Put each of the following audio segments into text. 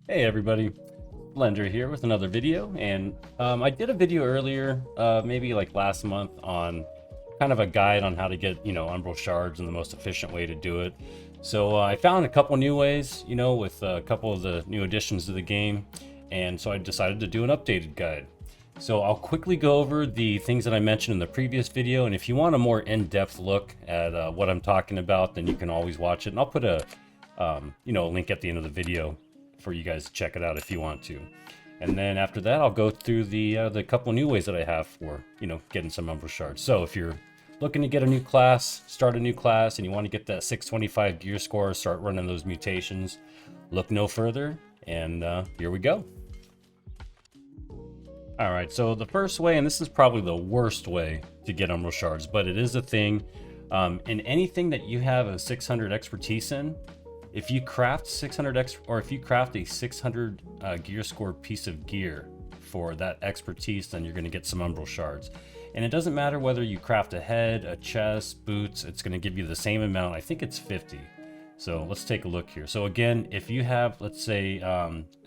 Hey everybody, Blender here with another video, and I did a video earlier, maybe like last month, on kind of a guide on how to get, Umbral Shards and the most efficient way to do it. So I found a couple new ways, with a couple of the new additions to the game, and so I decided to do an updated guide. So I'll quickly go over the things that I mentioned in the previous video, and if you want a more in-depth look at what I'm talking about, then you can always watch it, and I'll put a link at the end of the video for you guys to check it out if you want to. And then after that, I'll go through the couple new ways that I have for, getting some Umbral Shards. So if you're looking to get a new class, start a new class, and you want to get that 625 gear score, start running those mutations, look no further, and here we go. All right, so the first way, and this is probably the worst way to get Umbral Shards, but it is a thing. In anything that you have a 600 expertise in, if you craft 600 or if you craft a 600 gear score piece of gear for that expertise, then you're going to get some Umbral Shards. And it doesn't matter whether you craft a head, a chest, boots, it's going to give you the same amount. I think it's 50. So let's take a look here. So again, if you have, let's say,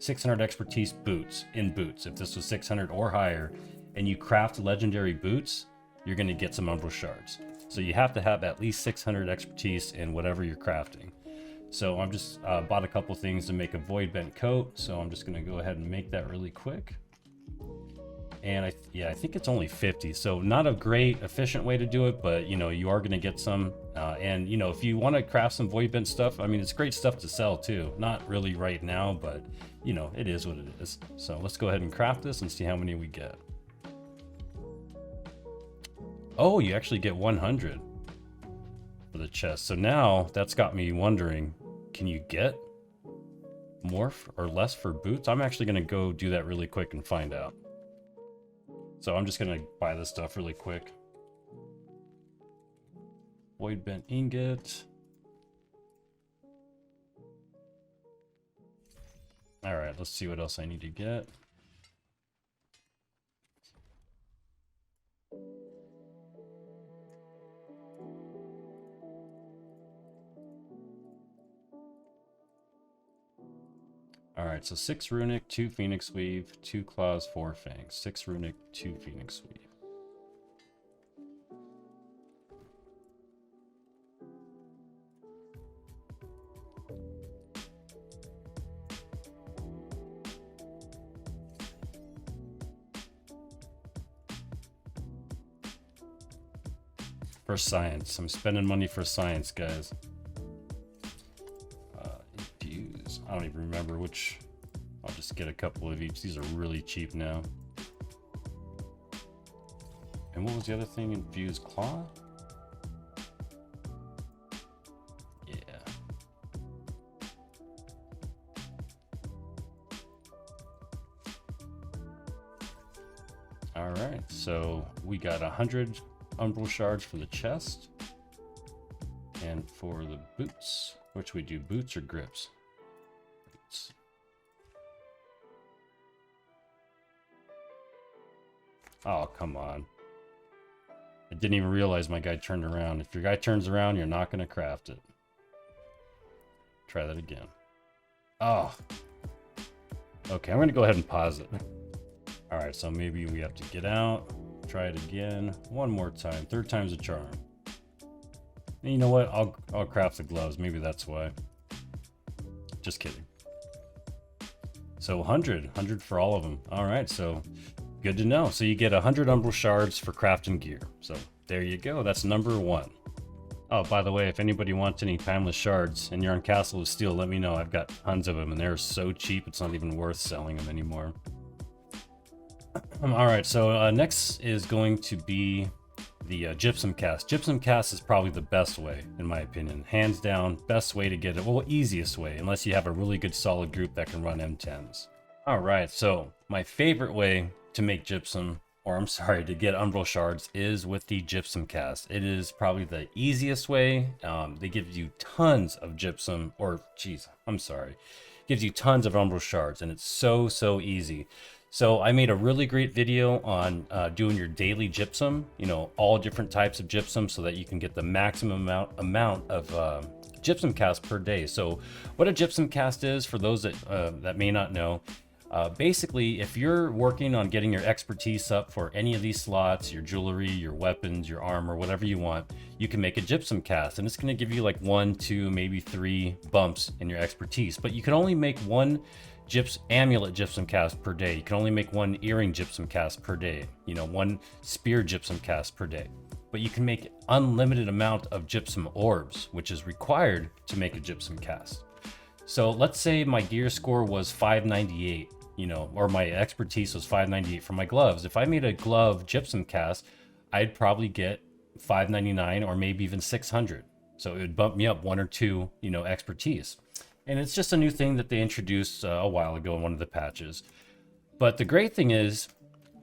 600 expertise boots, if this was 600 or higher, and you craft legendary boots, you're going to get some Umbral Shards. So you have to have at least 600 expertise in whatever you're crafting. So I'm just bought a couple things to make a void bent coat. So I'm just going to go ahead and make that really quick. And I think it's only 50. So not a great efficient way to do it, but you are going to get some. And if you want to craft some void bent stuff, I mean, it's great stuff to sell too. Not really right now, but it is what it is. So let's go ahead and craft this and see how many we get. Oh, you actually get 100 for the chest. So now that's got me wondering, can you get more or less for boots? I'm actually going to go do that really quick and find out. So I'm just going to buy this stuff really quick. Void bent ingot. All right, let's see what else I need to get. All right, so 6 runic, 2 phoenix weave, 2 claws, 4 fangs. 6 runic, 2 phoenix weave. For science, I'm spending money for science, guys. I don't even remember which. I'll just get a couple of each. These are really cheap now. And what was the other thing? Infused claw? Yeah. All right, so we got 100 Umbral Shards for the chest. And for the boots, which we do boots or grips? Oh, come on. I didn't even realize my guy turned around. If your guy turns around, you're not going to craft it. Try that again. Oh. Okay, I'm going to go ahead and pause it. All right, so maybe we have to get out. Try it again. One more time. 3rd time's a charm. And you know what? I'll craft the gloves. Maybe that's why. Just kidding. So 100 for all of them. All right, so good to know. So you get 100 Umbral Shards for crafting gear. So there you go. That's number 1. Oh, by the way, if anybody wants any timeless shards and you're on Castle of Steel, let me know. I've got tons of them and they're so cheap it's not even worth selling them anymore. All right, so next is going to be the Gypsum Cast. Gypsum Cast is probably the best way, in my opinion. Hands down, best way to get it. Well, easiest way, unless you have a really good solid group that can run M10s. All right, so my favorite way to make gypsum, or I'm sorry, to get Umbral Shards is with the Gypsum Cast. It is probably the easiest way. They give you tons of gypsum, or geez, I'm sorry, gives you tons of Umbral Shards, and it's so easy. So I made a really great video on doing your daily gypsum, all different types of gypsum, so that you can get the maximum amount of gypsum cast per day. So what a gypsum cast is, for those that may not know, basically, if you're working on getting your expertise up for any of these slots, your jewelry, your weapons, your armor, whatever you want, you can make a gypsum cast, and it's going to give you like 1, 2, maybe 3 bumps in your expertise. But you can only make one amulet gypsum cast per day. You can only make one earring gypsum cast per day. You know, one spear gypsum cast per day. But you can make unlimited amount of gypsum orbs, which is required to make a gypsum cast. So let's say my gear score was 598. You know, or my expertise was 598 for my gloves. If I made a glove gypsum cast, I'd probably get 599 or maybe even 600. So it would bump me up 1 or 2, you know, expertise. And it's just a new thing that they introduced a while ago in one of the patches. But the great thing is,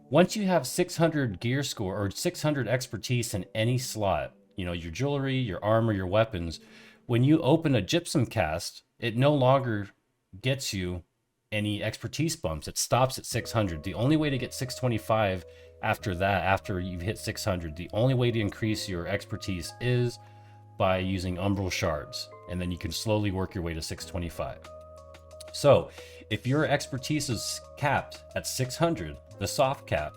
once you have 600 gear score or 600 expertise in any slot, you know, your jewelry, your armor, your weapons, when you open a gypsum cast, it no longer gets you any expertise bumps. It stops at 600. The only way to get 625 after that, after you've hit 600, the only way to increase your expertise is by using Umbral Shards, and then you can slowly work your way to 625. So if your expertise is capped at 600, the soft cap,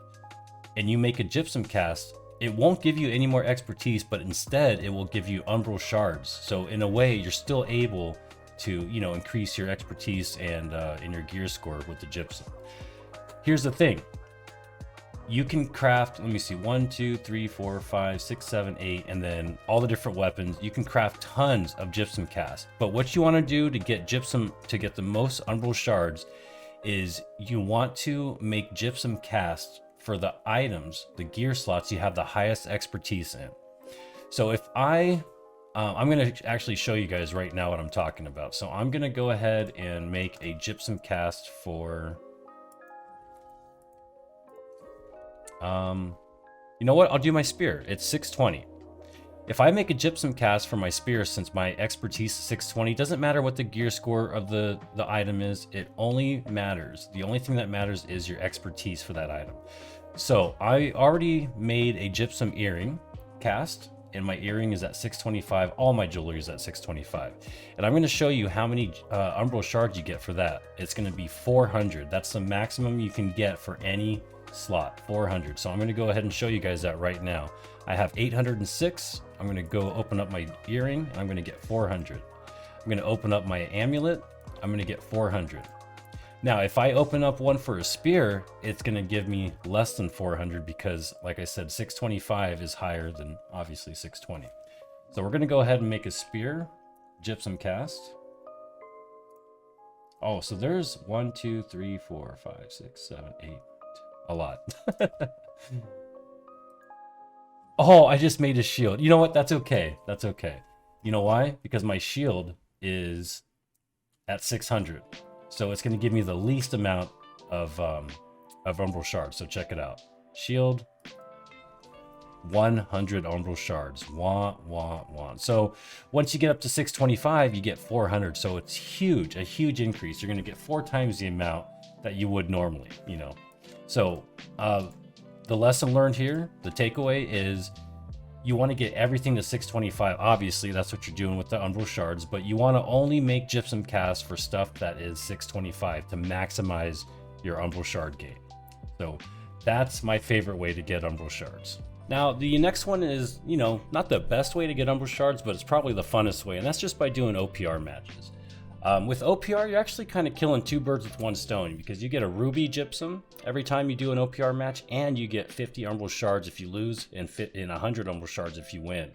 and you make a gypsum cast, it won't give you any more expertise, but instead it will give you Umbral Shards. So in a way, you're still able to, you know, increase your expertise and in your gear score with the gypsum. Here's the thing. You can craft, let me see, 1, 2, 3, 4, 5, 6, 7, 8, and then all the different weapons. You can craft tons of gypsum cast. But what you want to do to get gypsum, to get the most Umbral Shards, is you want to make gypsum cast for the items, the gear slots you have the highest expertise in. So if I'm going to actually show you guys right now what I'm talking about. So I'm going to go ahead and make a gypsum cast for, you know what? I'll do my spear. It's 620. If I make a gypsum cast for my spear, since my expertise is 620, doesn't matter what the gear score of the item is. It only matters. The only thing that matters is your expertise for that item. So I already made a gypsum earring cast, and my earring is at 625. All my jewelry is at 625. And I'm going to show you how many Umbral Shards you get for that. It's going to be 400. That's the maximum you can get for any slot, 400. So I'm going to go ahead and show you guys that right now. I have 806. I'm going to go open up my earring, and I'm going to get 400. I'm going to open up my amulet. I'm going to get 400. Now, if I open up one for a spear, it's going to give me less than 400 because, like I said, 625 is higher than, obviously, 620. So we're going to go ahead and make a spear gypsum cast. Oh, so there's 1, 2, 3, 4, 5, 6, 7, 8. A lot. Oh, I just made a shield. You know what? That's okay. That's okay. You know why? Because my shield is at 600. So it's going to give me the least amount of Umbral Shards. So check it out. Shield, 100 Umbral Shards. Wah, wah, wah. So once you get up to 625, you get 400. So it's huge, a huge increase. You're going to get 4 times the amount that you would normally, you know. So the lesson learned here, the takeaway is, you want to get everything to 625. Obviously, that's what you're doing with the Umbral Shards, but you want to only make gypsum casts for stuff that is 625 to maximize your Umbral Shard gain. So that's my favorite way to get Umbral Shards. Now, the next one is, you know, not the best way to get Umbral Shards, but it's probably the funnest way, and that's just by doing OPR matches. With OPR, you're actually kind of killing 2 birds with 1 stone, because you get a ruby gypsum every time you do an OPR match, and you get 50 Umbral Shards if you lose, and 100 Umbral Shards if you win.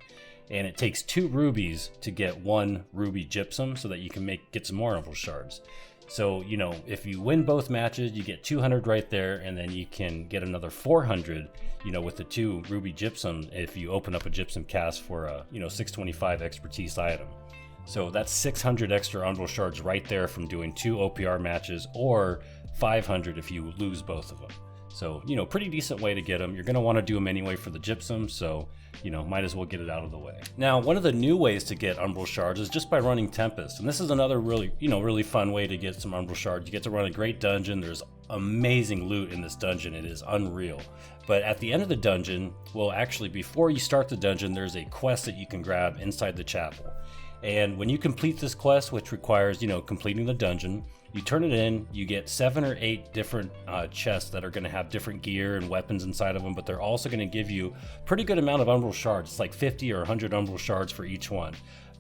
And it takes 2 rubies to get 1 ruby gypsum so that you can get some more Umbral Shards. So, you know, if you win both matches, you get 200 right there, and then you can get another 400, you know, with the 2 ruby gypsum if you open up a gypsum cast for a, you know, 625 expertise item. So that's 600 extra Umbral Shards right there from doing 2 OPR matches, or 500 if you lose both of them. So, you know, pretty decent way to get them. You're going to want to do them anyway for the gypsum, so, you know, might as well get it out of the way. Now, one of the new ways to get Umbral Shards is just by running Tempest. And this is another really, you know, really fun way to get some Umbral Shards. You get to run a great dungeon. There's amazing loot in this dungeon. It is unreal. But at the end of the dungeon, well, actually, before you start the dungeon, there's a quest that you can grab inside the chapel. And when you complete this quest, which requires, you know, completing the dungeon, you turn it in, you get 7 or 8 different chests that are going to have different gear and weapons inside of them, but they're also going to give you a pretty good amount of Umbral Shards. It's like 50 or 100 Umbral Shards for each one.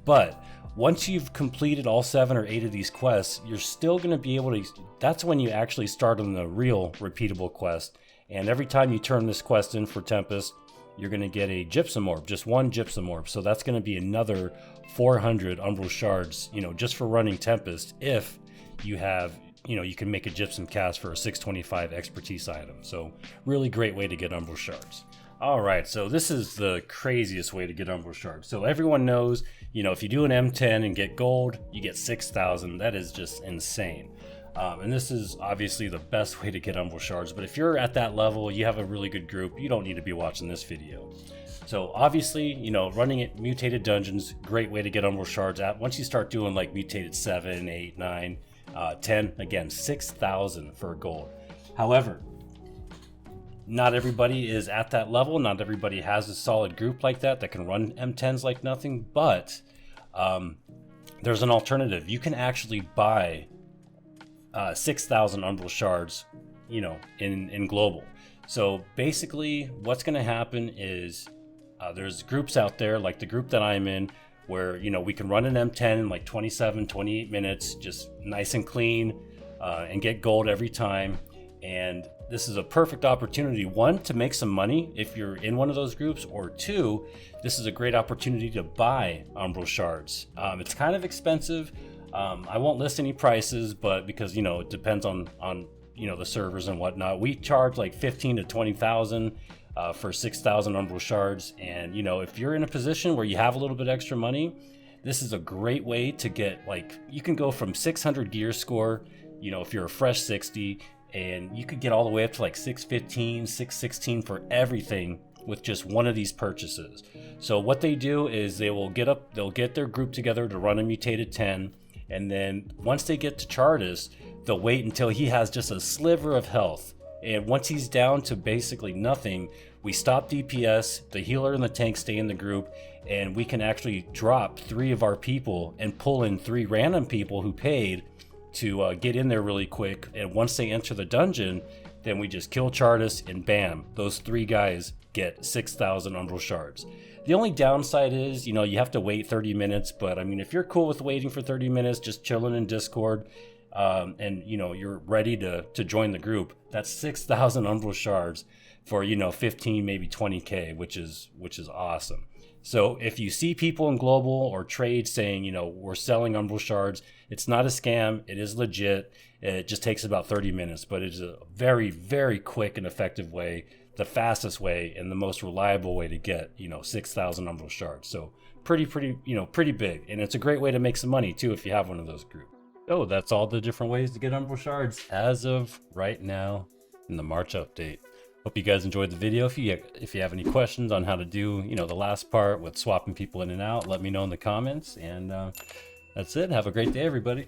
But once you've completed all 7 or 8 of these quests, you're still going to be able to, that's when you actually start on the real repeatable quest. And every time you turn this quest in for Tempest, you're going to get a Gypsum Orb, just one Gypsum Orb. So that's going to be another 400 Umbral Shards, you know, just for running Tempest, if you have, you know, you can make a Gypsum Cast for a 625 expertise item. So really great way to get Umbral Shards. All right, so this is the craziest way to get Umbral Shards. So everyone knows, you know, if you do an M10 and get gold, you get 6,000. That is just insane. And this is obviously the best way to get Umbral Shards, but if you're at that level, you have a really good group, you don't need to be watching this video. So obviously, you know, running it mutated dungeons, great way to get Umbral Shards at. Once you start doing like mutated 7, 8, 9, 10, again, 6,000 for gold. However, not everybody is at that level. Not everybody has a solid group like that can run M10s like nothing, but there's an alternative. You can actually buy 6,000 Umbral Shards, you know, in global. So basically what's going to happen is there's groups out there like the group that I'm in where, you know, we can run an M10 in like 27, 28 minutes, just nice and clean, and get gold every time. And this is a perfect opportunity, one, to make some money if you're in one of those groups, or two, this is a great opportunity to buy Umbral Shards. It's kind of expensive. I won't list any prices, but because, you know, it depends on you know, the servers and whatnot. We charge like 15 to 20,000 for 6,000 Umbral Shards. And, you know, if you're in a position where you have a little bit extra money, this is a great way to get, like, you can go from 600 gear score, you know, if you're a fresh 60, and you could get all the way up to like 615, 616 for everything with just one of these purchases. So what they do is they'll get their group together to run a mutated 10. And then once they get to Chartis, they'll wait until he has just a sliver of health. And once he's down to basically nothing, we stop DPS, the healer and the tank stay in the group, and we can actually drop 3 of our people and pull in 3 random people who paid to get in there really quick. And once they enter the dungeon, then we just kill Chartis and bam, those 3 guys get 6,000 Umbral Shards. The only downside is, you know, you have to wait 30 minutes, but I mean, if you're cool with waiting for 30 minutes, just chilling in Discord, and, you know, you're ready to join the group, that's 6,000 Umbral Shards for, you know, 15, maybe 20K, which is awesome. So if you see people in global or trade saying, you know, we're selling Umbral Shards, it's not a scam, it is legit. It just takes about 30 minutes, but it's a very, very quick and effective way, the fastest way and the most reliable way to get, you know, 6,000 Umbral Shards. So pretty big. And it's a great way to make some money too if you have one of those groups. So that's all the different ways to get Umbral Shards as of right now in the March update. Hope you guys enjoyed the video. If you have any questions on how to do, you know, the last part with swapping people in and out, let me know in the comments. And that's it. Have a great day, everybody.